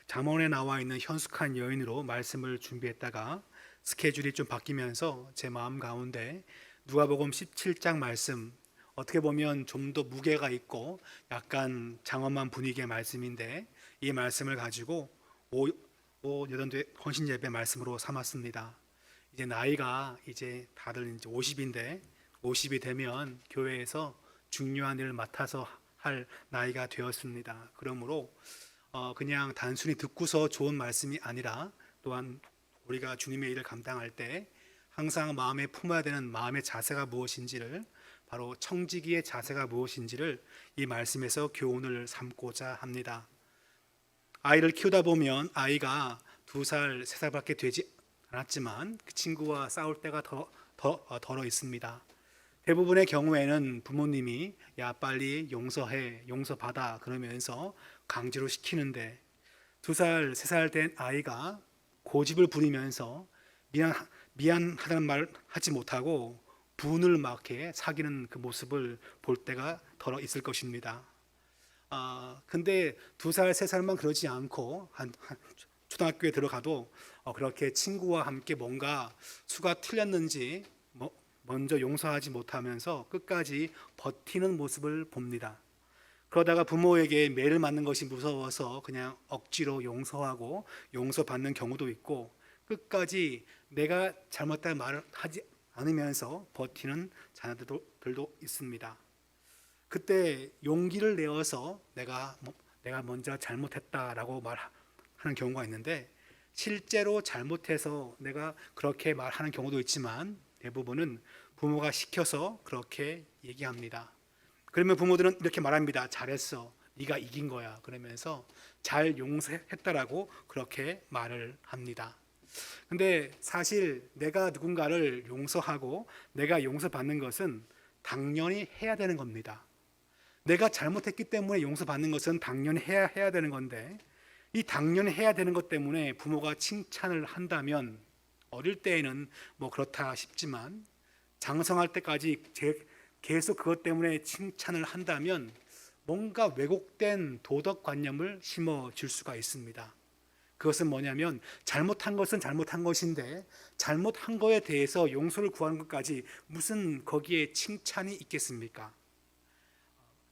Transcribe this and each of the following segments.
잠언에 나와 있는 현숙한 여인으로 말씀을 준비했다가 스케줄이 좀 바뀌면서 제 마음 가운데 누가복음 17장 말씀, 어떻게 보면 좀 더 무게가 있고 약간 장엄한 분위기의 말씀인데, 이 말씀을 가지고 여전도의 헌신 예배 말씀으로 삼았습니다. 이제 나이가 이제 다들 이제 50인데, 50이 되면 교회에서 중요한 일을 맡아서 할 나이가 되었습니다. 그러므로 그냥 단순히 듣고서 좋은 말씀이 아니라, 또한 우리가 주님의 일을 감당할 때 항상 마음에 품어야 되는 마음의 자세가 무엇인지를, 바로 청지기의 자세가 무엇인지를 이 말씀에서 교훈을 삼고자 합니다. 아이를 키우다 보면 아이가 2살, 3살밖에 되지 않았지만 그 친구와 싸울 때가 덜어 있습니다. 대부분의 경우에는 부모님이 야 빨리 용서해, 용서받아 그러면서 강제로 시키는데, 2살, 3살 된 아이가 고집을 부리면서 미안하다는 말 하지 못하고 분을 막 해 사귀는 그 모습을 볼 때가 덜어 있을 것입니다. 근데 2살, 3살만 그러지 않고 한 초등학교에 들어가도 그렇게 친구와 함께 뭔가 수가 틀렸는지 먼저 용서하지 못하면서 끝까지 버티는 모습을 봅니다. 그러다가 부모에게 매를 맞는 것이 무서워서 그냥 억지로 용서하고 용서받는 경우도 있고, 끝까지 내가 잘못된 말을 하지 않으면서 버티는 자녀들도 있습니다. 그때 용기를 내어서 내가 먼저 잘못했다라고 말하는 경우가 있는데, 실제로 잘못해서 내가 그렇게 말하는 경우도 있지만 대부분은 부모가 시켜서 그렇게 얘기합니다. 그러면 부모들은 이렇게 말합니다. 잘했어, 네가 이긴 거야 그러면서 잘 용서했다라고 그렇게 말을 합니다. 근데 사실 내가 누군가를 용서하고 내가 용서받는 것은 당연히 해야 되는 겁니다. 내가 잘못했기 때문에 용서받는 것은 당연히 해야 되는 건데, 이 당연히 해야 되는 것 때문에 부모가 칭찬을 한다면, 어릴 때에는 뭐 그렇다 싶지만 장성할 때까지 계속 그것 때문에 칭찬을 한다면 뭔가 왜곡된 도덕관념을 심어줄 수가 있습니다. 그것은 뭐냐면, 잘못한 것은 잘못한 것인데 잘못한 거에 대해서 용서를 구하는 것까지 무슨 거기에 칭찬이 있겠습니까?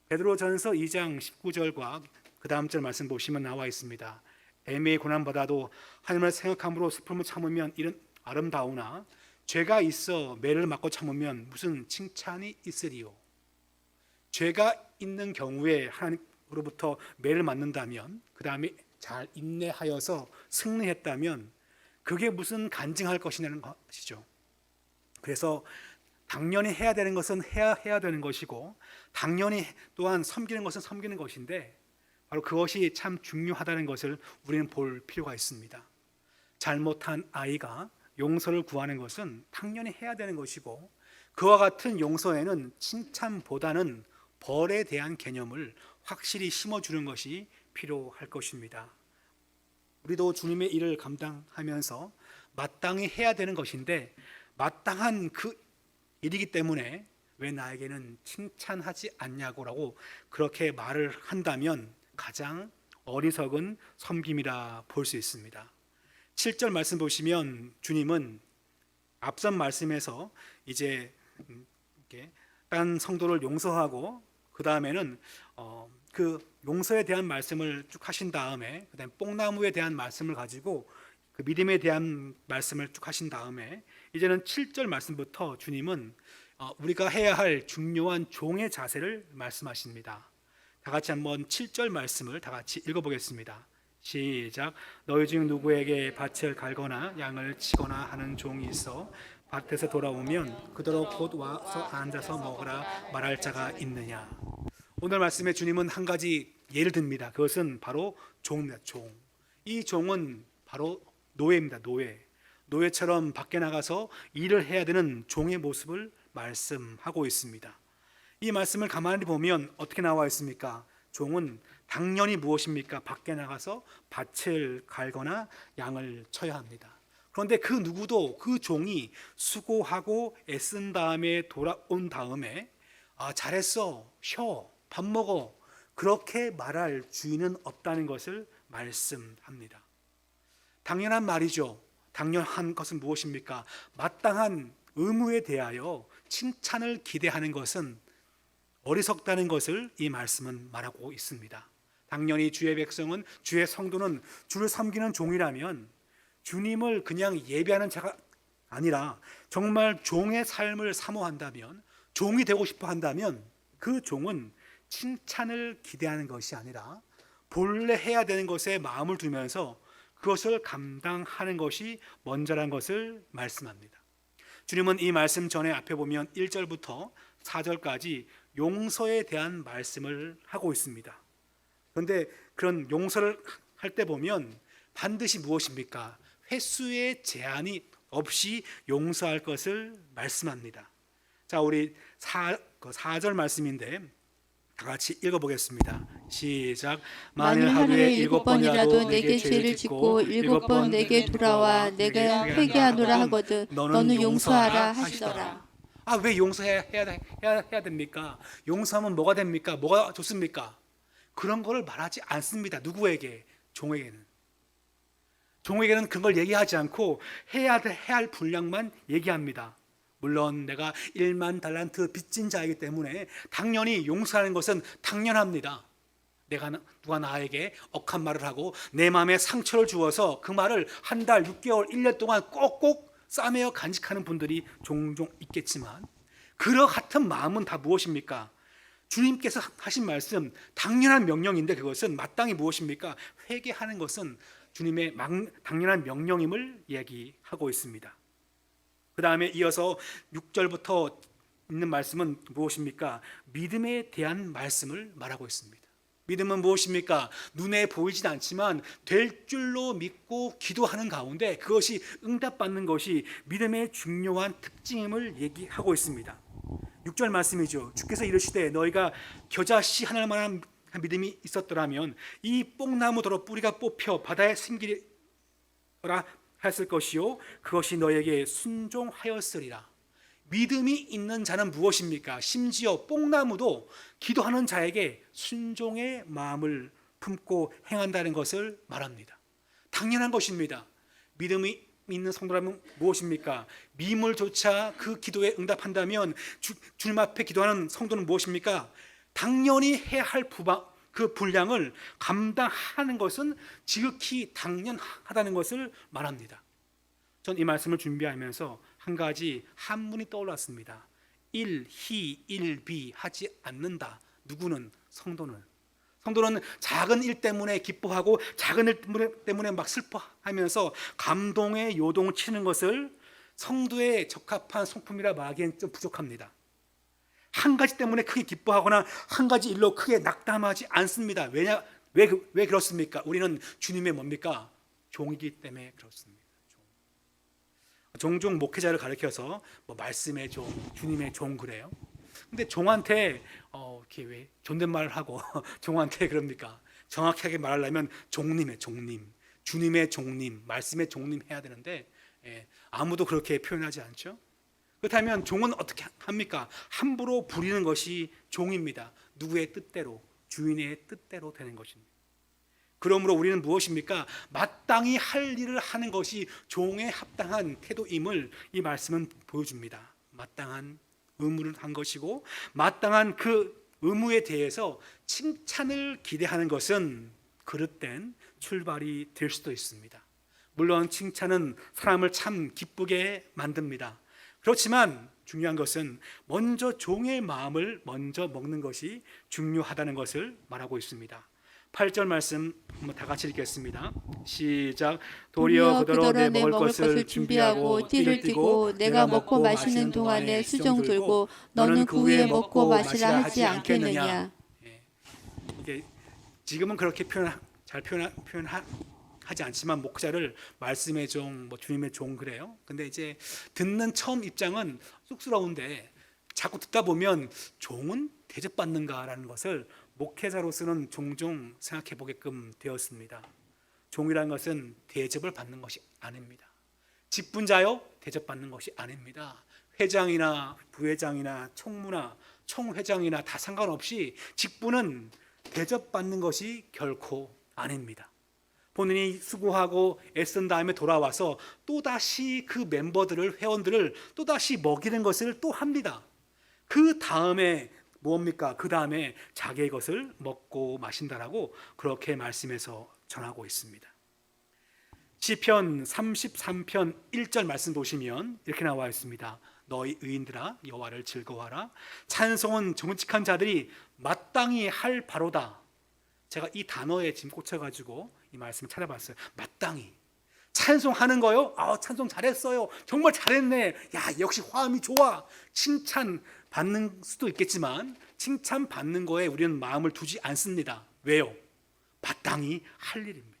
베드로전서 2장 19절과 그 다음 절 말씀 보시면 나와 있습니다. 애매히 고난받아도 하나님을 생각함으로 슬픔을 참으면 이런 아름다우나 죄가 있어 매를 맞고 참으면 무슨 칭찬이 있으리요. 죄가 있는 경우에 하나님으로부터 매를 맞는다면, 그 다음에 잘 인내하여서 승리했다면 그게 무슨 간증할 것이냐는 것이죠. 그래서 당연히 해야 되는 것은 해야 되는 것이고, 당연히 또한 섬기는 것은 섬기는 것인데, 바로 그것이 참 중요하다는 것을 우리는 볼 필요가 있습니다. 잘못한 아이가 용서를 구하는 것은 당연히 해야 되는 것이고, 그와 같은 용서에는 칭찬보다는 벌에 대한 개념을 확실히 심어주는 것이 필요할 것입니다. 우리도 주님의 일을 감당하면서 마땅히 해야 되는 것인데, 마땅한 그 일이기 때문에 왜 나에게는 칭찬하지 않냐고라고 그렇게 말을 한다면 가장 어리석은 섬김이라 볼 수 있습니다. 7절 말씀 보시면 주님은 앞선 말씀에서 이제 이렇게 딴 성도를 용서하고 그 다음에는 그 용서에 대한 말씀을 쭉 하신 다음에, 그다음 뽕나무에 대한 말씀을 가지고 그 믿음에 대한 말씀을 쭉 하신 다음에 이제는 7절 말씀부터 주님은 우리가 해야 할 중요한 종의 자세를 말씀하십니다. 다 같이 한번 7절 말씀을 다 같이 읽어보겠습니다. 시작. 너희 중 누구에게 밭을 갈거나 양을 치거나 하는 종이 있어 밭에서 돌아오면 그대로 곧 와서 앉아서 먹으라 말할 자가 있느냐. 오늘 말씀에 주님은 한 가지 예를 듭니다. 그것은 바로 종입니다. 종. 이 종은 바로 노예입니다. 노예처럼 밖에 나가서 일을 해야 되는 종의 모습을 말씀하고 있습니다. 이 말씀을 가만히 보면 어떻게 나와 있습니까? 종은 당연히 무엇입니까? 밖에 나가서 밭을 갈거나 양을 쳐야 합니다. 그런데 그 누구도 그 종이 수고하고 애쓴 다음에 돌아온 다음에 잘했어, 쉬어, 밥 먹어, 그렇게 말할 주인은 없다는 것을 말씀합니다. 당연한 말이죠. 당연한 것은 무엇입니까? 마땅한 의무에 대하여 칭찬을 기대하는 것은 어리석다는 것을 이 말씀은 말하고 있습니다. 당연히 주의 백성은, 주의 성도는 주를 섬기는 종이라면 주님을 그냥 예배하는 자가 아니라 정말 종의 삶을 사모한다면, 종이 되고 싶어 한다면 그 종은 칭찬을 기대하는 것이 아니라 본래 해야 되는 것에 마음을 두면서 그것을 감당하는 것이 먼저란 것을 말씀합니다. 주님은 이 말씀 전에 앞에 보면 1절부터 4절까지 용서에 대한 말씀을 하고 있습니다. 그런데 그런 용서를 할 때 보면 반드시 무엇입니까? 횟수의 제한이 없이 용서할 것을 말씀합니다. 자, 우리 4절 말씀인데 다 같이 읽어보겠습니다. 시작. 만일 하루에 7번이라도 내게 죄를 짓고 7번 내게 돌아와 내가 회개하노라 하거든 너는 용서하라 하시더라. 왜 용서해야 됩니까? 용서하면 뭐가 됩니까? 뭐가 좋습니까? 그런 걸 말하지 않습니다. 누구에게? 종에게는. 종에게는 그런 걸 얘기하지 않고 해야 할 분량만 얘기합니다. 물론 내가 1만 달란트 빚진 자이기 때문에 당연히 용서하는 것은 당연합니다. 누가 나에게 억한 말을 하고 내 마음에 상처를 주어서 그 말을 한 달, 6개월, 1년 동안 꼭꼭 싸매어 간직하는 분들이 종종 있겠지만 그러 같은 마음은 다 무엇입니까? 주님께서 하신 말씀 당연한 명령인데 그것은 마땅히 무엇입니까? 회개하는 것은 주님의 당연한 명령임을 얘기하고 있습니다. 그 다음에 이어서 6절부터 있는 말씀은 무엇입니까? 믿음에 대한 말씀을 말하고 있습니다. 믿음은 무엇입니까? 눈에 보이진 않지만 될 줄로 믿고 기도하는 가운데 그것이 응답받는 것이 믿음의 중요한 특징임을 얘기하고 있습니다. 6절 말씀이죠. 주께서 이르시되 너희가 겨자씨 하나만한 믿음이 있었더라면 이 뽕나무더러 뿌리가 뽑혀 바다에 심기라 했을 것이요 그것이 너에게 순종하였으리라. 믿음이 있는 자는 무엇입니까? 심지어 뽕나무도 기도하는 자에게 순종의 마음을 품고 행한다는 것을 말합니다. 당연한 것입니다. 믿음이 있는 성도라면 무엇입니까? 미물조차 그 기도에 응답한다면 주님 앞에 기도하는 성도는 무엇입니까? 당연히 해야 할 그 분량을 감당하는 것은 지극히 당연하다는 것을 말합니다. 전 이 말씀을 준비하면서 한 가지 한문이 떠올랐습니다. 일희 일비 하지 않는다. 누구는? 성도는 작은 일 때문에 기뻐하고 작은 일 때문에 막 슬퍼하면서 감동의 요동을 치는 것을 성도에 적합한 성품이라 말하기엔 좀 부족합니다. 한 가지 때문에 크게 기뻐하거나 한 가지 일로 크게 낙담하지 않습니다. 왜 그렇습니까? 우리는 주님의 뭡니까? 종이기 때문에 그렇습니다. 종종 목회자를 가르쳐서 말씀의 종, 주님의 종 그래요. 근데 종한테 이렇게 왜 존댓말을 하고 종한테 그럽니까? 정확하게 말하려면 종님의 종님, 주님의 종님, 말씀의 종님 해야 되는데 아무도 그렇게 표현하지 않죠. 그렇다면 종은 어떻게 합니까? 함부로 부리는 것이 종입니다. 누구의 뜻대로, 주인의 뜻대로 되는 것입니다. 그러므로 우리는 무엇입니까? 마땅히 할 일을 하는 것이 종에 합당한 태도임을 이 말씀은 보여줍니다. 마땅한 의무를 한 것이고 마땅한 그 의무에 대해서 칭찬을 기대하는 것은 그릇된 출발이 될 수도 있습니다. 물론 칭찬은 사람을 참 기쁘게 만듭니다. 그렇지만 중요한 것은 먼저 종의 마음을 먼저 먹는 것이 중요하다는 것을 말하고 있습니다. 8절 말씀 한번 다 같이 읽겠습니다. 시작. 도리어 그더러 내 먹을 것을 준비하고 띠를 띠고 내가 먹고 마시는 동안에 수종 들고 너는 그 후에 먹고 마시라 하지 않겠느냐. 이게 지금은 그렇게 잘 표현하지 않지만 목자를 말씀의 종, 주님의 종 그래요. 근데 이제 듣는 처음 입장은 쑥스러운데 자꾸 듣다 보면 종은 대접받는가라는 것을 목회자로서는 종종 생각해 보게끔 되었습니다. 종이라는 것은 대접을 받는 것이 아닙니다. 직분자요? 대접받는 것이 아닙니다. 회장이나 부회장이나 총무나 총회장이나 다 상관없이 직분은 대접받는 것이 결코 아닙니다. 본인이 수고하고 애쓴 다음에 돌아와서 또다시 그 멤버들을, 회원들을 또다시 먹이는 것을 또 합니다. 그 다음에 뭡니까? 그 다음에 자기의 것을 먹고 마신다라고 그렇게 말씀해서 전하고 있습니다. 시편 33편 1절 말씀 보시면 이렇게 나와 있습니다. 너희 의인들아 여호와를 즐거워하라. 찬송은 정직한 자들이 마땅히 할 바로다. 제가 이 단어에 지금 꽂혀가지고 이 말씀을 찾아봤어요. 마땅히 찬송하는 거요. 찬송 잘했어요. 정말 잘했네. 야, 역시 화음이 좋아. 칭찬 받는 수도 있겠지만 칭찬 받는 거에 우리는 마음을 두지 않습니다. 왜요? 마땅히 할 일입니다.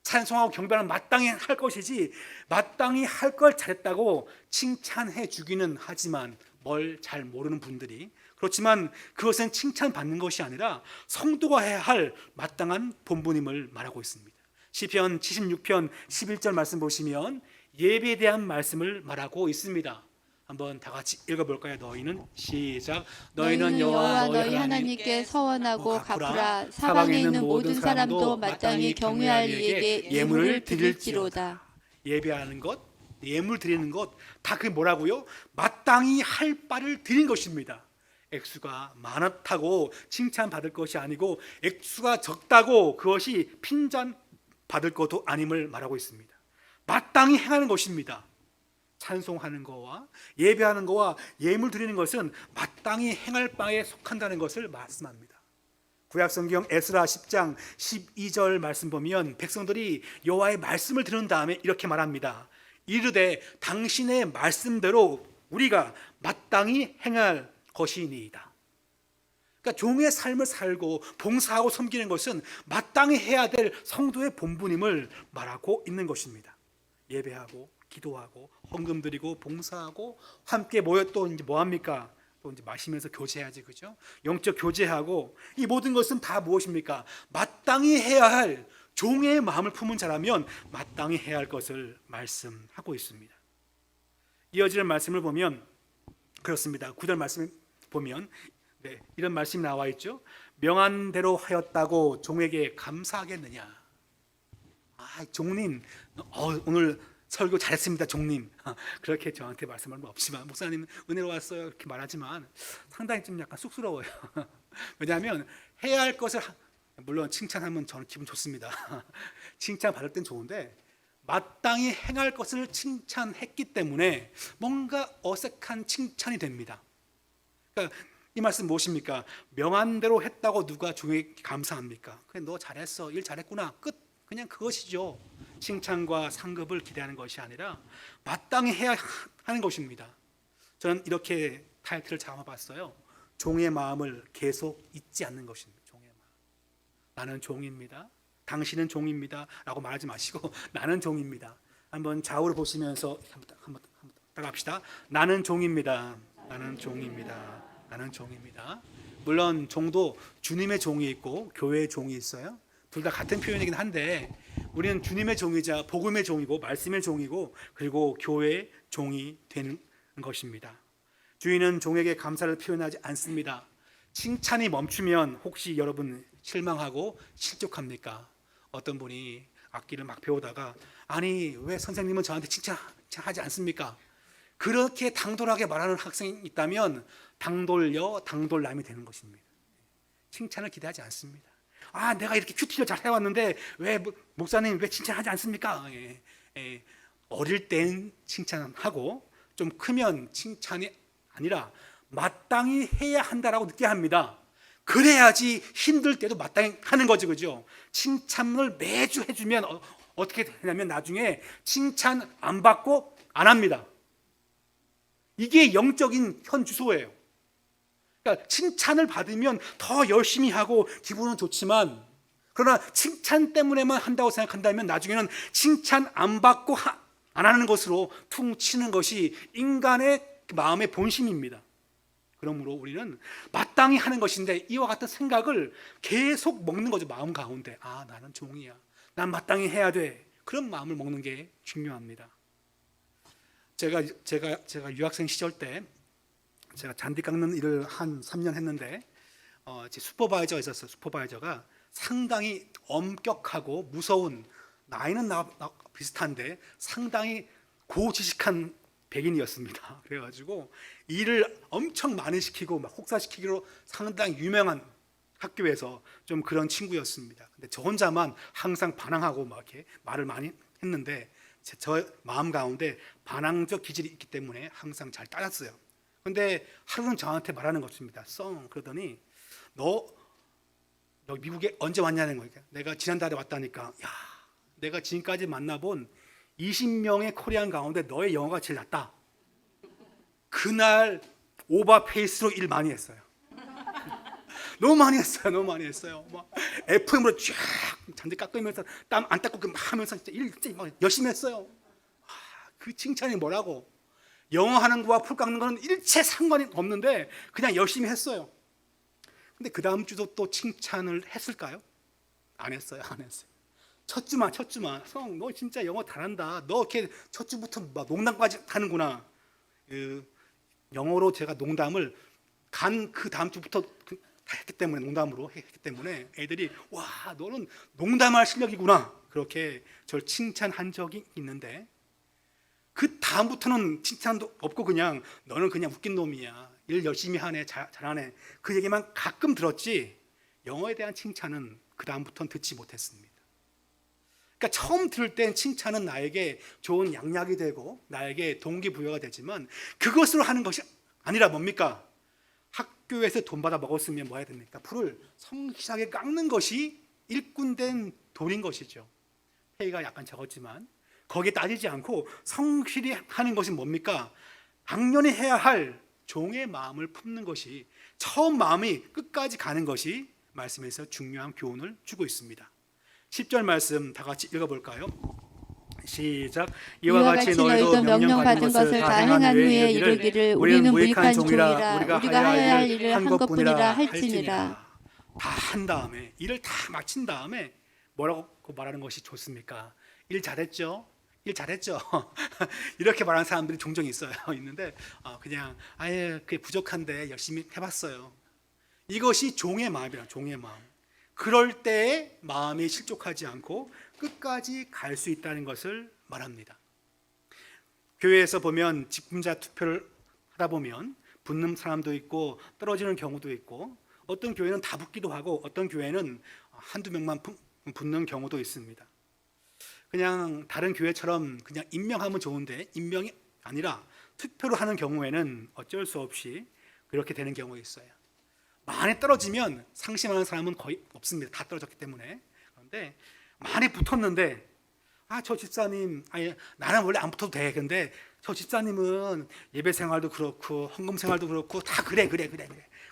찬송하고 경배는 마땅히 할 것이지 마땅히 할 걸 잘했다고 칭찬해 주기는 하지만 뭘 잘 모르는 분들이, 그렇지만 그것은 칭찬받는 것이 아니라 성도가 해야 할 마땅한 본분임을 말하고 있습니다. 시편 76편 11절 말씀 보시면 예배에 대한 말씀을 말하고 있습니다. 한번 다 같이 읽어볼까요? 너희는 시작. 너희는 여호와 너희 하나님께 서원하고 갚으라. 사방에 있는 모든 사람도 마땅히 경외할 이에게 예물을 드릴지로다. 예배하는 것, 예물 드리는 것, 다 그게 뭐라고요? 마땅히 할 바를 드린 것입니다. 액수가 많다고 칭찬받을 것이 아니고 액수가 적다고 그것이 핀잔받을 것도 아님을 말하고 있습니다. 마땅히 행하는 것입니다. 찬송하는 거와 예배하는 거와 예물 드리는 것은 마땅히 행할 바에 속한다는 것을 말씀합니다. 구약성경 에스라 10장 12절 말씀 보면 백성들이 여호와의 말씀을 들은 다음에 이렇게 말합니다. 이르되 당신의 말씀대로 우리가 마땅히 행할 것이니이다. 그러니까 종의 삶을 살고 봉사하고 섬기는 것은 마땅히 해야 될 성도의 본분임을 말하고 있는 것입니다. 예배하고 기도하고 헌금 드리고 봉사하고 함께 모여 또 이제 뭐 합니까? 또 이제 마시면서 교제하지, 그죠? 영적 교제하고 이 모든 것은 다 무엇입니까? 마땅히 해야 할 종의 마음을 품은 자라면 마땅히 해야 할 것을 말씀하고 있습니다. 이어지는 말씀을 보면 그렇습니다. 9절 말씀을 보면 이런 말씀이 나와 있죠. 명한 대로 하였다고 종에게 감사하겠느냐? 종님, 오늘 설교 잘했습니다, 종님. 그렇게 저한테 말씀할 수 없지만 목사님 은혜로 왔어요 이렇게 말하지만 상당히 좀 약간 쑥스러워요. 왜냐하면 해야 할 것을, 물론 칭찬하면 저는 기분 좋습니다. 칭찬 받을 땐 좋은데 마땅히 행할 것을 칭찬했기 때문에 뭔가 어색한 칭찬이 됩니다. 그러니까 이 말씀 무엇입니까? 명한 대로 했다고 누가 종에게 감사합니까? 그래, 너 잘했어, 일 잘했구나, 끝. 그냥 그것이죠. 칭찬과 상급을 기대하는 것이 아니라 마땅히 해야 하는 것입니다. 저는 이렇게 타이틀을 잡아봤어요. 종의 마음을 계속 잊지 않는 것입니다. 종의 마음. 나는 종입니다. 당신은 종입니다. 라고 말하지 마시고 나는 종입니다. 한번 좌우를 보시면서 한번 따라합시다. 나는 종입니다. 나는 종입니다. 나는 종입니다. 물론 종도 주님의 종이 있고 교회의 종이 있어요. 둘 다 같은 표현이긴 한데 우리는 주님의 종이자 복음의 종이고 말씀의 종이고 그리고 교회의 종이 되는 것입니다. 주인은 종에게 감사를 표현하지 않습니다. 칭찬이 멈추면 혹시 여러분 실망하고 실족합니까? 어떤 분이 악기를 막 배우다가 아니 왜 선생님은 저한테 칭찬하지 않습니까? 그렇게 당돌하게 말하는 학생이 있다면 당돌녀 당돌남이 되는 것입니다. 칭찬을 기대하지 않습니다. 내가 이렇게 큐티를 잘 해왔는데 왜 목사님 왜 칭찬하지 않습니까? 어릴 땐 칭찬하고 좀 크면 칭찬이 아니라 마땅히 해야 한다라고 느껴야 합니다. 그래야지 힘들 때도 마땅히 하는 거죠, 그죠? 칭찬을 매주 해주면 어떻게 되냐면 나중에 칭찬 안 받고 안 합니다. 이게 영적인 현 주소예요. 그러니까 칭찬을 받으면 더 열심히 하고 기분은 좋지만 그러나 칭찬 때문에만 한다고 생각한다면 나중에는 칭찬 안 받고 안 하는 것으로 퉁 치는 것이 인간의 마음의 본심입니다. 그러므로 우리는 마땅히 하는 것인데 이와 같은 생각을 계속 먹는 거죠. 마음 가운데 나는 종이야, 난 마땅히 해야 돼, 그런 마음을 먹는 게 중요합니다. 제가 유학생 시절 때 제가 잔디 깎는 일을 한 3년 했는데 제 슈퍼바이저가 있었어요. 슈퍼바이저가 상당히 엄격하고 무서운, 나이는 나 비슷한데 상당히 고지식한 백인이었습니다. 그래가지고 일을 엄청 많이 시키고 막 혹사시키기로 상당히 유명한 학교에서 좀 그런 친구였습니다. 근데 저 혼자만 항상 반항하고 막 이렇게 말을 많이 했는데 저 마음 가운데 반항적 기질이 있기 때문에 항상 잘 따랐어요. 근데 하루는 저한테 말하는 것입니다. 그러더니 너 여기 미국에 언제 왔냐는 거니까 내가 지난달에 왔다니까. 야, 내가 지금까지 만나본 20명의 코리안 가운데 너의 영어가 제일 낫다. 그날 오버페이스로 일 많이 했어요. 너무 많이 했어요. 너무 많이 했어요. 막 FM으로 쫙 잔디 깎으면서 땀 안 닦고 막 하면서 일 진짜 막 열심히 했어요. 그 칭찬이 뭐라고? 영어 하는 거와 풀 깎는 거는 일체 상관이 없는데 그냥 열심히 했어요. 근데 그 다음 주도 또 칭찬을 했을까요? 안 했어요. 안 했어요. 첫 주만 성, 너 진짜 영어 잘한다. 너 이렇게 첫 주부터 막 농담까지 하는구나. 그 영어로 제가 농담을 간 그 다음 주부터 다 했기 때문에, 농담으로 했기 때문에 애들이 와, 너는 농담할 실력이구나, 그렇게 저를 칭찬한 적이 있는데 그 다음부터는 칭찬도 없고 그냥 너는 그냥 웃긴 놈이야, 일 열심히 하네, 잘하네, 그 얘기만 가끔 들었지 영어에 대한 칭찬은 그 다음부터는 듣지 못했습니다. 그러니까 처음 들을 땐 칭찬은 나에게 좋은 양약이 되고 나에게 동기부여가 되지만 그것으로 하는 것이 아니라 뭡니까? 학교에서 돈 받아 먹었으면 뭐 해야 됩니까? 풀을 성실하게 깎는 것이 일꾼된 돈인 것이죠. 페이가 약간 적었지만 거기에 따지지 않고 성실히 하는 것이 뭡니까? 당연히 해야 할 종의 마음을 품는 것이, 처음 마음이 끝까지 가는 것이 말씀에서 중요한 교훈을 주고 있습니다. 10절 말씀 다 같이 읽어볼까요? 시작. 이와 같이 너희도 명령받은 것을 다 행한 후에 이르기를 우리는 무익한 종이라 우리가 하여야 할 일을 한 것뿐이라 할지니라. 다 한 다음에, 일을 다 마친 다음에 뭐라고 말하는 것이 좋습니까? 일 잘했죠? 일 잘했죠? 이렇게 말하는 사람들이 종종 있는데 그냥 아예 그게 부족한데 열심히 해봤어요. 이것이 종의 마음이라, 종의 마음. 그럴 때에 마음이 실족하지 않고 끝까지 갈 수 있다는 것을 말합니다. 교회에서 보면 직분자 투표를 하다 보면 붙는 사람도 있고 떨어지는 경우도 있고, 어떤 교회는 다 붙기도 하고 어떤 교회는 한두 명만 붙는 경우도 있습니다. 그냥 다른 교회처럼 그냥 임명하면 좋은데 임명이 아니라 투표로 하는 경우에는 어쩔 수 없이 그렇게 되는 경우가 있어요. 많이 떨어지면 상심하는 사람은 거의 없습니다. 다 떨어졌기 때문에. 그런데 많이 붙었는데 저 집사님, 나는 원래 안 붙어도 돼. 근데 저 집사님은 예배 생활도 그렇고 헌금 생활도 그렇고 다 그래.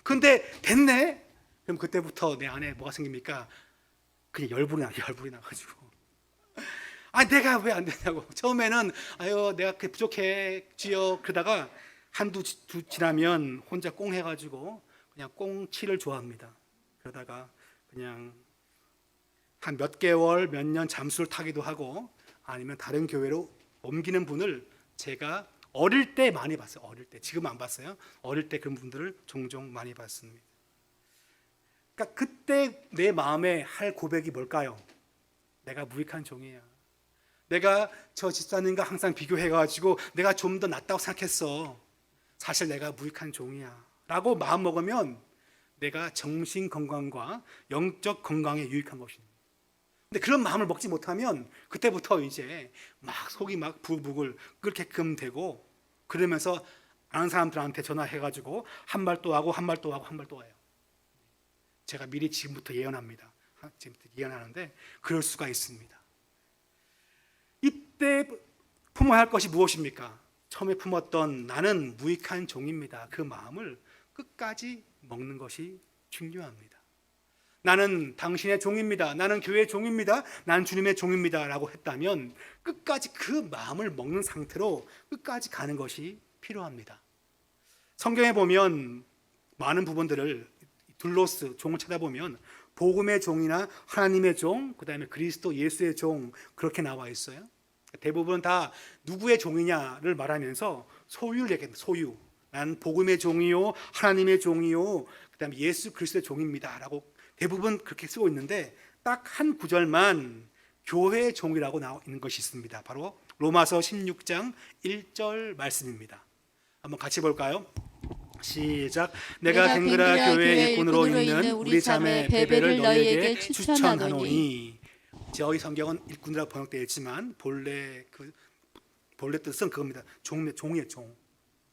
근데 됐네? 그럼 그때부터 내 안에 뭐가 생깁니까? 그냥 열불이 나가지고 내가 왜 안 되냐고. 처음에는 내가 그게 부족해 주여 그러다가 한두 주 지나면 혼자 꽁 해가지고 그냥 꽁치를 좋아합니다. 그러다가 그냥 한 몇 개월, 몇 년 잠수를 타기도 하고 아니면 다른 교회로 옮기는 분을 제가 어릴 때 많이 봤어요. 어릴 때. 지금 안 봤어요. 어릴 때 그런 분들을 종종 많이 봤습니다. 그러니까 그때 내 마음에 할 고백이 뭘까요? 내가 무익한 종이야. 내가 저 집사님과 항상 비교해가지고 내가 좀 더 낫다고 생각했어. 사실 내가 무익한 종이야 라고 마음 먹으면 내가 정신 건강과 영적 건강에 유익한 것입니다. 근데 그런 마음을 먹지 못하면 그때부터 이제 막 속이 막 부글부글 끓게끔 되고, 그러면서 아는 사람들한테 전화해가지고 한 말 또 하고 한 말 또 하고 한 말 또 와요. 제가 미리 지금부터 예언합니다. 지금부터 예언하는데 그럴 수가 있습니다. 이때 품어야 할 것이 무엇입니까? 처음에 품었던 나는 무익한 종입니다. 그 마음을 끝까지 먹는 것이 중요합니다. 나는 당신의 종입니다. 나는 교회의 종입니다. 나는 주님의 종입니다 라고 했다면 끝까지 그 마음을 먹는 상태로 끝까지 가는 것이 필요합니다. 성경에 보면 많은 부분들을 둘로스 종을 찾아보면 복음의 종이나 하나님의 종, 그 다음에 그리스도 예수의 종, 그렇게 나와 있어요. 대부분 다 누구의 종이냐를 말하면서 소유를 얘기합니다. 소유. 난 복음의 종이요, 하나님의 종이요, 그 다음에 예수 그리스도의 종입니다 라고 대부분 그렇게 쓰고 있는데 딱 한 구절만 교회의 종이라고 나와 있는 것이 있습니다. 바로 로마서 16장 1절 말씀입니다. 한번 같이 볼까요? 시작. 내가 댕그라 교회 일꾼으로 있는 우리 자매 베베를 너희에게 추천하노니. 저희 성경은 일꾼이라고 번역되어 있지만 본래 뜻은 그겁니다. 종의 종.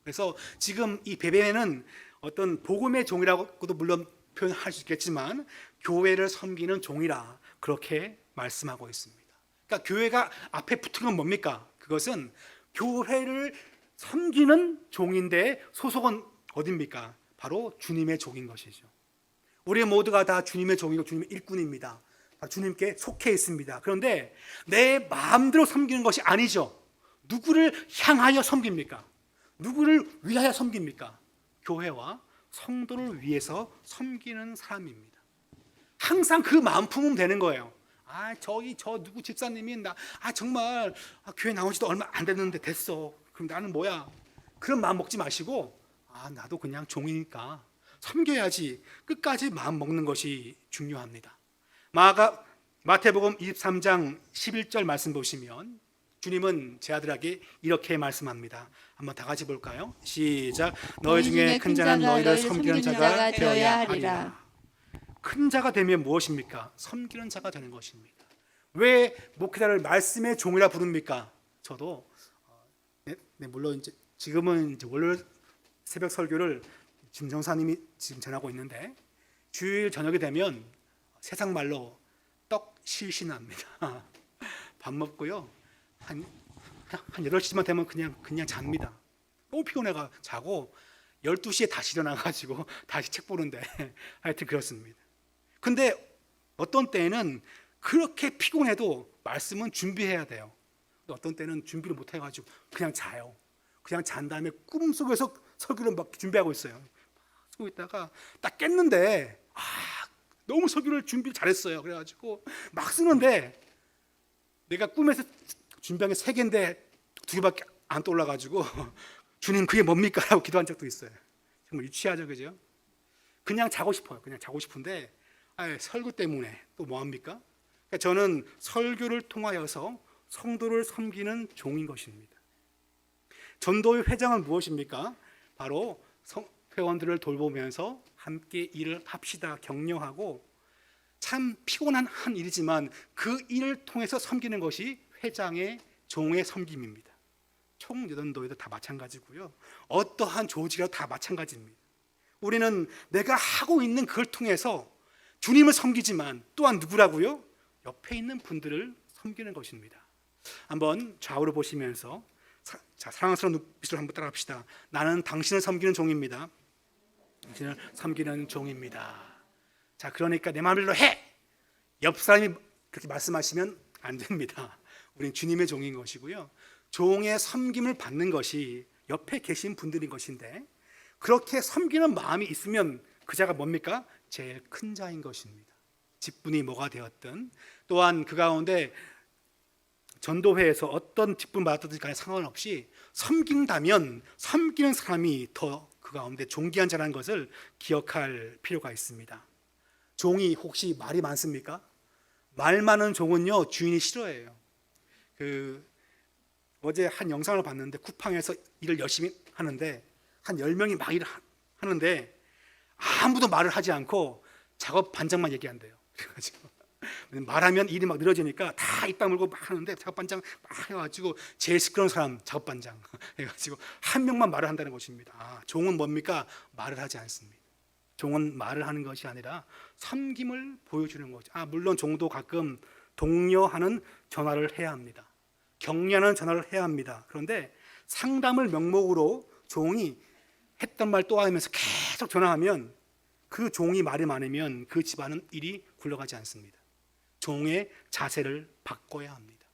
그래서 지금 이 베베는 어떤 복음의 종이라고도 물론 표현할 수 있겠지만 교회를 섬기는 종이라 그렇게 말씀하고 있습니다. 그러니까 교회가 앞에 붙은 건 뭡니까? 그것은 교회를 섬기는 종인데 소속은 어디입니까? 바로 주님의 종인 것이죠. 우리 모두가 다 주님의 종이고 주님의 일꾼입니다. 다 주님께 속해 있습니다. 그런데 내 마음대로 섬기는 것이 아니죠. 누구를 향하여 섬깁니까? 누구를 위하여 섬깁니까? 교회와 성도를 위해서 섬기는 사람입니다. 항상 그 마음 품으면 되는 거예요. 저 누구 집사님이 정말 교회 나온 지도 얼마 안 됐는데 됐어. 그럼 나는 뭐야? 그런 마음 먹지 마시고 나도 그냥 종이니까 섬겨야지. 끝까지 마음 먹는 것이 중요합니다. 마태복음 23장 11절 말씀 보시면 주님은 제 아들에게 이렇게 말씀합니다. 한번 다 같이 볼까요? 시작. 너희 중에 큰 자는 너희를 섬기는 자가 되어야 하리라. 큰 자가 되면 무엇입니까? 섬기는 자가 되는 것입니다. 왜 목회자를 말씀의 종이라 부릅니까? 저도 물론 이제 지금은 월요일 새벽 설교를 김 전사님이 지금 전하고 있는데 주일 저녁이 되면 세상 말로 떡 실신합니다. 밥 먹고요. 한 8시만 되면 그냥 잡니다. 너무 피곤해가 자고 12시에 다시 일어나가지고 다시 책 보는데 하여튼 그렇습니다. 근데 어떤 때는 그렇게 피곤해도 말씀은 준비해야 돼요. 어떤 때는 준비를 못 해가지고 그냥 자요. 그냥 잔 다음에 꿈속에서 설교를 막 준비하고 있어요. 쓰고 있다가 딱 깼는데 너무 설교를 준비 잘했어요. 그래가지고 막 쓰는데 내가 꿈에서 준비한 게 3개인데 2개밖에 안 떠올라가지고 주님 그게 뭡니까? 라고 기도한 적도 있어요. 정말 유치하죠, 그죠? 그냥 자고 싶어요. 그냥 자고 싶은데 설교 때문에 또 뭐합니까? 그러니까 저는 설교를 통하여서 성도를 섬기는 종인 것입니다. 전도의 회장은 무엇입니까? 바로 회원들을 돌보면서 함께 일을 합시다 격려하고 참 피곤한 한 일이지만 그 일을 통해서 섬기는 것이 회장의 종의 섬김입니다. 총여전도에도 다 마찬가지고요. 어떠한 조직이라도 다 마찬가지입니다. 우리는 내가 하고 있는 그걸 통해서 주님을 섬기지만 또한 누구라고요? 옆에 있는 분들을 섬기는 것입니다. 한번 좌우로 보시면서 사랑스러운 눈빛으로 한번 따라합시다. 나는 당신을 섬기는 종입니다. 당신을 섬기는 종입니다. 자, 그러니까 내 마음대로 해! 옆 사람이 그렇게 말씀하시면 안 됩니다. 우리는 주님의 종인 것이고요. 종의 섬김을 받는 것이 옆에 계신 분들인 것인데 그렇게 섬기는 마음이 있으면 그 자가 뭡니까? 제일 큰 자인 것입니다. 직분이 뭐가 되었든 또한 그 가운데 전도회에서 어떤 직분 받았든지 간에 상관없이 섬긴다면 섬기는 사람이 더 그 가운데 존귀한 자라는 것을 기억할 필요가 있습니다. 종이 혹시 말이 많습니까? 말 많은 종은요 주인이 싫어해요. 어제 한 영상을 봤는데 쿠팡에서 일을 열심히 하는데 한 10명이 막 일을 하는데 아무도 말을 하지 않고 작업 반장만 얘기한대요. 그래가지고 말하면 일이 막 늘어지니까 다 입 다물고 막 하는데 작업 반장 막 해가지고 제일 시끄러운 사람 작업 반장 해가지고 한 명만 말을 한다는 것입니다. 종은 뭡니까? 말을 하지 않습니다. 종은 말을 하는 것이 아니라 섬김을 보여주는 거죠. 물론 종도 가끔 독려하는 전화를 해야 합니다. 격려하는 전화를 해야 합니다. 그런데 상담을 명목으로 종이 했던 말 또 하면서 계속 전화하면 그 종이 말이 많으면 그 집안은 일이 굴러가지 않습니다. 종의 자세를 바꿔야 합니다.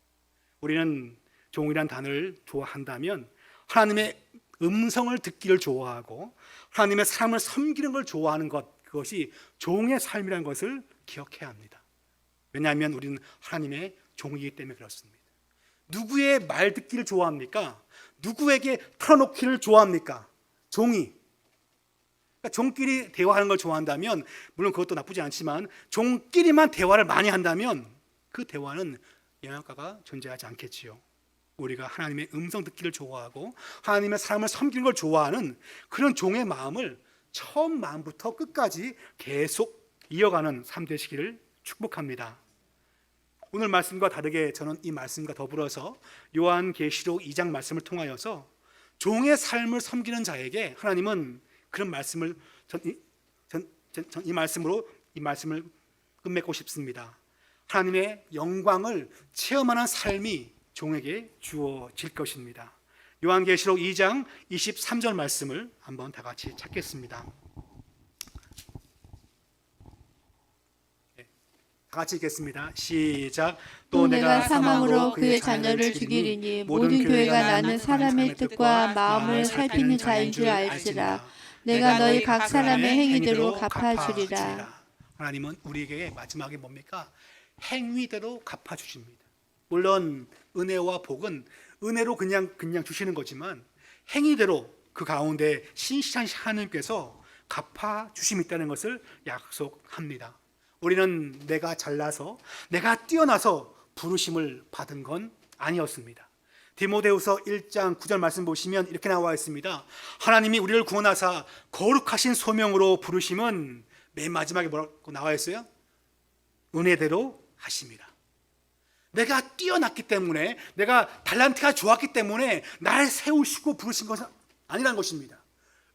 우리는 종이란 단어를 좋아한다면 하나님의 음성을 듣기를 좋아하고 하나님의 사람을 섬기는 걸 좋아하는 것, 그것이 종의 삶이라는 것을 기억해야 합니다. 왜냐하면 우리는 하나님의 종이기 때문에 그렇습니다. 누구의 말 듣기를 좋아합니까? 누구에게 털어놓기를 좋아합니까? 종이. 그러니까 종끼리 대화하는 걸 좋아한다면, 물론 그것도 나쁘지 않지만 종끼리만 대화를 많이 한다면 그 대화는 영양가가 존재하지 않겠지요. 우리가 하나님의 음성 듣기를 좋아하고 하나님의 사람을 섬기는 걸 좋아하는 그런 종의 마음을 처음 마음부터 끝까지 계속 이어가는 삶 되시기를 축복합니다. 오늘 말씀과 다르게 저는 이 말씀과 더불어서 요한계시록 2장 말씀을 통하여서 종의 삶을 섬기는 자에게 하나님은 그런 말씀을 이 말씀을 끝맺고 싶습니다. 하나님의 영광을 체험하는 삶이 종에게 주어질 것입니다. 요한계시록 2장 23절 말씀을 한번 다 같이 찾겠습니다. 다 같이 읽겠습니다. 시작. 또 내가 사망으로 그의 자녀를 죽이리니 모든 교회가 나는 사람의 뜻과 마음을 살피는 자인 줄 알지라. 내가 너희 각 사람의 행위대로 갚아주리라. 하나님은 우리에게 마지막에 뭡니까? 행위대로 갚아주십니다. 물론 은혜와 복은 은혜로 그냥 주시는 거지만 행위대로 그 가운데 신실하신 하나님께서 갚아주심이 있다는 것을 약속합니다. 우리는 내가 잘나서 내가 뛰어나서 부르심을 받은 건 아니었습니다. 디모데후서 1장 9절 말씀 보시면 이렇게 나와 있습니다. 하나님이 우리를 구원하사 거룩하신 소명으로 부르심은 맨 마지막에 뭐라고 나와 있어요? 은혜대로 하십니다. 내가 뛰어났기 때문에, 내가 달란트가 좋았기 때문에 나를 세우시고 부르신 것은 아니라는 것입니다.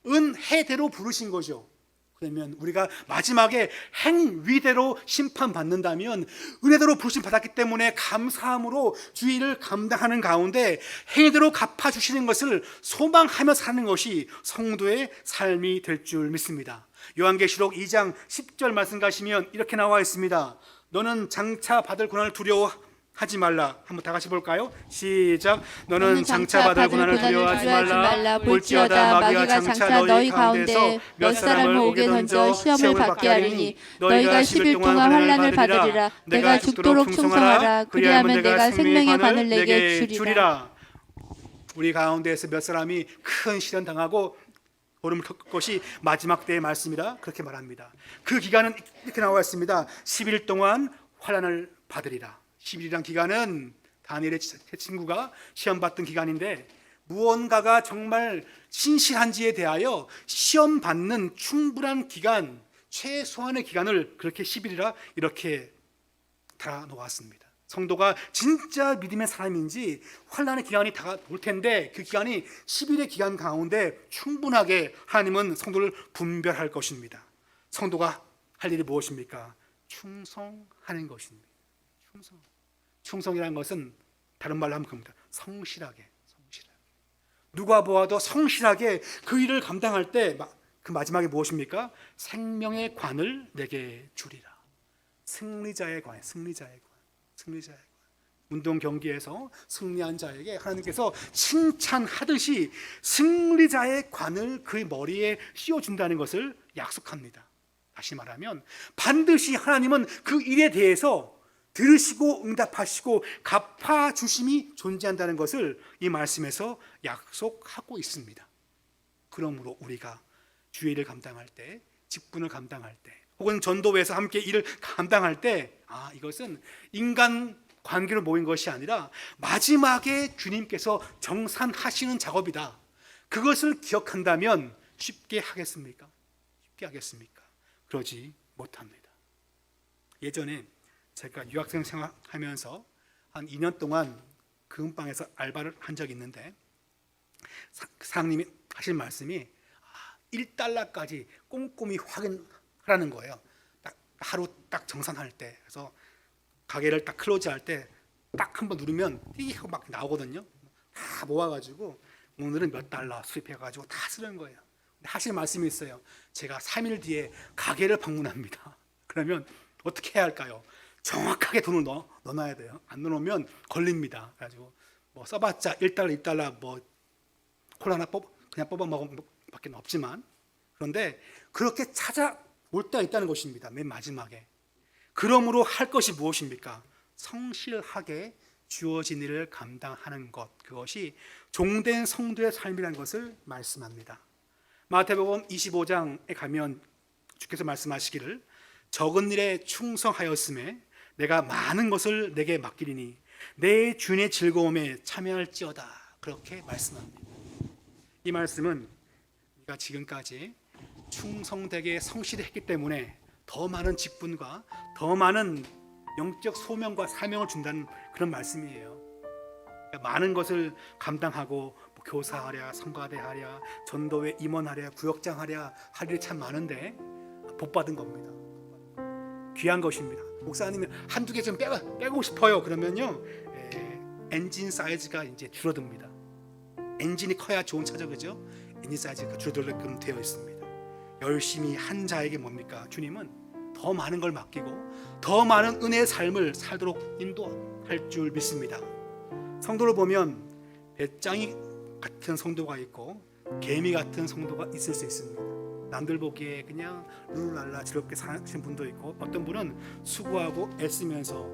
은혜대로 부르신 거죠. 그러면 우리가 마지막에 행위대로 심판받는다면 은혜대로 부르심 받았기 때문에 감사함으로 주의를 감당하는 가운데 행위대로 갚아주시는 것을 소망하며 사는 것이 성도의 삶이 될 줄 믿습니다. 요한계시록 2장 10절 말씀 가시면 이렇게 나와 있습니다. 너는 장차 받을 고난을 두려워하지 말라. 한번 다 같이 볼까요? 시작. 너는 장차 받을 고난을 두려워하지 말라. 볼지어다 마귀가 장차 너희 가운데 몇 사람을 오게 던져 시험을 받게 하리니 너희가 10일 동안 환난을 받으리라. 내가 죽도록 충성하라. 그리하면 내가 생명의 관을 내게 주리라. 우리 가운데에서 몇 사람이 큰 시련 당하고 고름을 겪을 것이 마지막 때의 말씀이라 그렇게 말합니다. 그 기간은 이렇게 나와 있습니다. 10일 동안 환난을 받으리라. 10일이란 기간은 다니엘의 친구가 시험 받던 기간인데 무언가가 정말 신실한지에 대하여 시험 받는 충분한 기간, 최소한의 기간을 그렇게 10일이라 이렇게 달아놓았습니다. 성도가 진짜 믿음의 사람인지 환난의 기간이 다가올 텐데 그 기간이 10일의 기간 가운데 충분하게 하나님은 성도를 분별할 것입니다. 성도가 할 일이 무엇입니까? 충성하는 것입니다. 충성이라는 것은 다른 말로 하면 그겁니다. 성실하게. 누가 보아도 성실하게 그 일을 감당할 때 그 마지막에 무엇입니까? 생명의 관을 내게 주리라. 승리자의 관. 운동 경기에서 승리한 자에게 하나님께서 칭찬하듯이 승리자의 관을 그의 머리에 씌워준다는 것을 약속합니다. 다시 말하면 반드시 하나님은 그 일에 대해서 들으시고 응답하시고 갚아주심이 존재한다는 것을 이 말씀에서 약속하고 있습니다. 그러므로 우리가 주의 일을 감당할 때, 직분을 감당할 때, 혹은 전도회에서 함께 일을 감당할 때 이것은 인간 관계로 모인 것이 아니라 마지막에 주님께서 정산하시는 작업이다. 그것을 기억한다면 쉽게 하겠습니까? 그러지 못합니다. 예전에 제가 유학생 생활하면서 한 2년 동안 금방에서 알바를 한 적이 있는데 사장님이 하신 말씀이 1달러까지 꼼꼼히 확인하라는 거예요. 하루 딱 정산할 때, 그래서 가게를 딱 클로즈할 때 딱 한번 누르면 띠 하고 막 나오거든요. 다 모아가지고 오늘은 몇 달러 수입해가지고 다 쓰는 거예요. 근데 하실 말씀이 있어요. 제가 3일 뒤에 가게를 방문합니다. 그러면 어떻게 해야 할까요? 정확하게 돈을 넣어놔야 돼요. 안 넣어놓으면 걸립니다. 그래가지고 뭐 써봤자 1달러, 2달러 뭐 콜라 하나 그냥 뽑아 먹으면 밖에 없지만, 그런데 그렇게 찾아올 때가 있다는 것입니다. 맨 마지막에. 그러므로 할 것이 무엇입니까? 성실하게 주어진 일을 감당하는 것, 그것이 종된 성도의 삶이라는 것을 말씀합니다. 마태복음 25장에 가면 주께서 말씀하시기를 적은 일에 충성하였음에 내가 많은 것을 내게 맡기리니 내 주인의 즐거움에 참여할지어다. 그렇게 말씀합니다. 이 말씀은 네가 지금까지 충성되게 성실했기 때문에 더 많은 직분과 더 많은 영적 소명과 사명을 준다는 그런 말씀이에요. 그러니까 많은 것을 감당하고 교사하랴, 성가대하랴, 전도회 임원하랴, 구역장하랴 할 일이 참 많은데 복 받은 겁니다. 귀한 것입니다. 목사님이 한두 개 좀 빼고 싶어요. 그러면요 엔진 사이즈가 이제 줄어듭니다. 엔진이 커야 좋은 차죠, 그죠? 엔진 사이즈가 줄어들게끔 되어 있습니다. 열심히 한 자에게 뭡니까? 주님은 더 많은 걸 맡기고 더 많은 은혜의 삶을 살도록 인도할 줄 믿습니다. 성도를 보면 배짱이 같은 성도가 있고 개미 같은 성도가 있을 수 있습니다. 남들 보기에 그냥 룰랄라 즐겁게 사시는 분도 있고 어떤 분은 수고하고 애쓰면서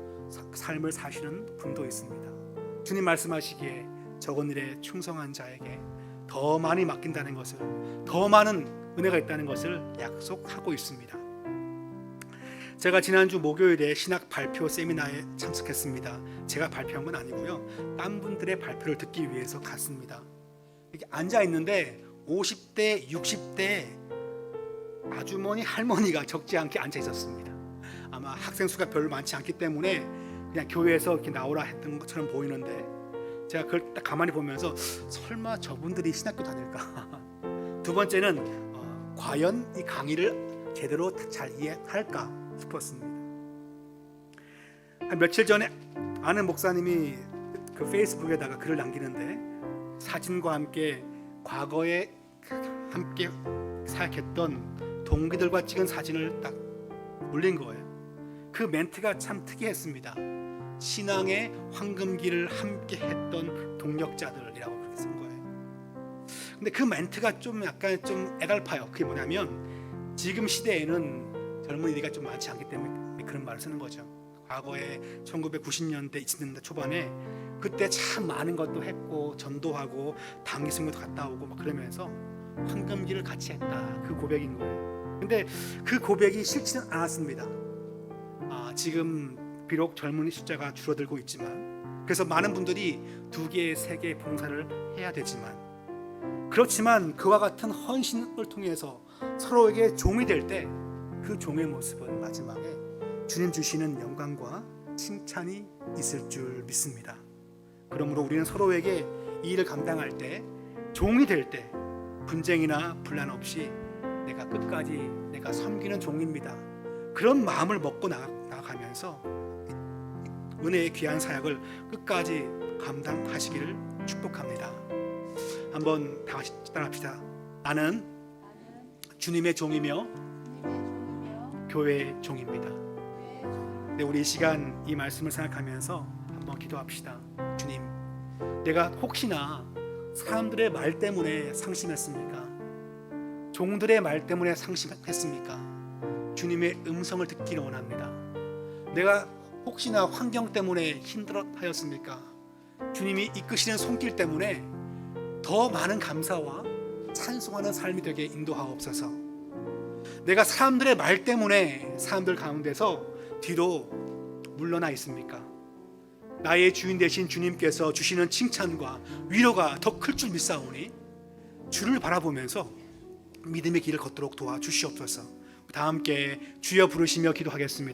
삶을 사시는 분도 있습니다. 주님 말씀하시기에 적은 일에 충성한 자에게 더 많이 맡긴다는 것을, 더 많은 은혜가 있다는 것을 약속하고 있습니다. 제가 지난주 목요일에 신학 발표 세미나에 참석했습니다. 제가 발표한 건 아니고요, 딴 분들의 발표를 듣기 위해서 갔습니다. 이렇게 앉아 있는데 50대, 60대 아주머니, 할머니가 적지 않게 앉아 있었습니다. 아마 학생 수가 별로 많지 않기 때문에 그냥 교회에서 이렇게 나오라 했던 것처럼 보이는데 제가 그걸 딱 가만히 보면서 설마 저분들이 신학교 다닐까? 두 번째는 과연 이 강의를 제대로 잘 이해할까 싶었습니다. 한 며칠 전에 아는 목사님이 그 페이스북에다가 글을 남기는데 사진과 함께 과거에 함께 사역했던 동기들과 찍은 사진을 딱 올린 거예요. 그 멘트가 참 특이했습니다. 신앙의 황금기를 함께 했던 동력자들이라고 그렇게 쓴 거예요. 근데 그 멘트가 좀 약간 좀 애달파요. 그게 뭐냐면 지금 시대에는 젊은이들이 좀 많지 않기 때문에 그런 말을 쓰는 거죠. 과거에 1990년대 2000년대 초반에 그때 참 많은 것도 했고 전도하고 단기 선교도 갔다 오고 막 그러면서 황금기를 같이 했다. 그 고백인 거예요. 근데 그 고백이 싫지는 않았습니다. 지금 비록 젊은이 숫자가 줄어들고 있지만, 그래서 많은 분들이 2개, 3개 봉사를 해야 되지만, 그렇지만 그와 같은 헌신을 통해서 서로에게 종이 될 때 그 종의 모습은 마지막에 주님 주시는 영광과 칭찬이 있을 줄 믿습니다. 그러므로 우리는 서로에게 이 일을 감당할 때, 종이 될 때 분쟁이나 분란 없이 내가 끝까지 내가 섬기는 종입니다, 그런 마음을 먹고 나가면서 은혜의 귀한 사역을 끝까지 감당하시기를 축복합니다. 한번 다 같이 따라합시다. 나는 주님의 종이며 교회의 종입니다. 네, 우리 이 시간 이 말씀을 생각하면서 한번 기도합시다. 주님, 내가 혹시나 사람들의 말 때문에 상심했습니까? 종들의 말 때문에 상심했습니까? 주님의 음성을 듣기를 원합니다. 내가 혹시나 환경 때문에 힘들어하였습니까? 주님이 이끄시는 손길 때문에 더 많은 감사와 찬송하는 삶이 되게 인도하옵소서. 내가 사람들의 말 때문에 사람들 가운데서 뒤로 물러나 있습니까? 나의 주인 되신 주님께서 주시는 칭찬과 위로가 더 클 줄 믿사오니 주를 바라보면서 믿음의 길을 걷도록 도와주시옵소서. 다 함께 주여 부르시며 기도하겠습니다.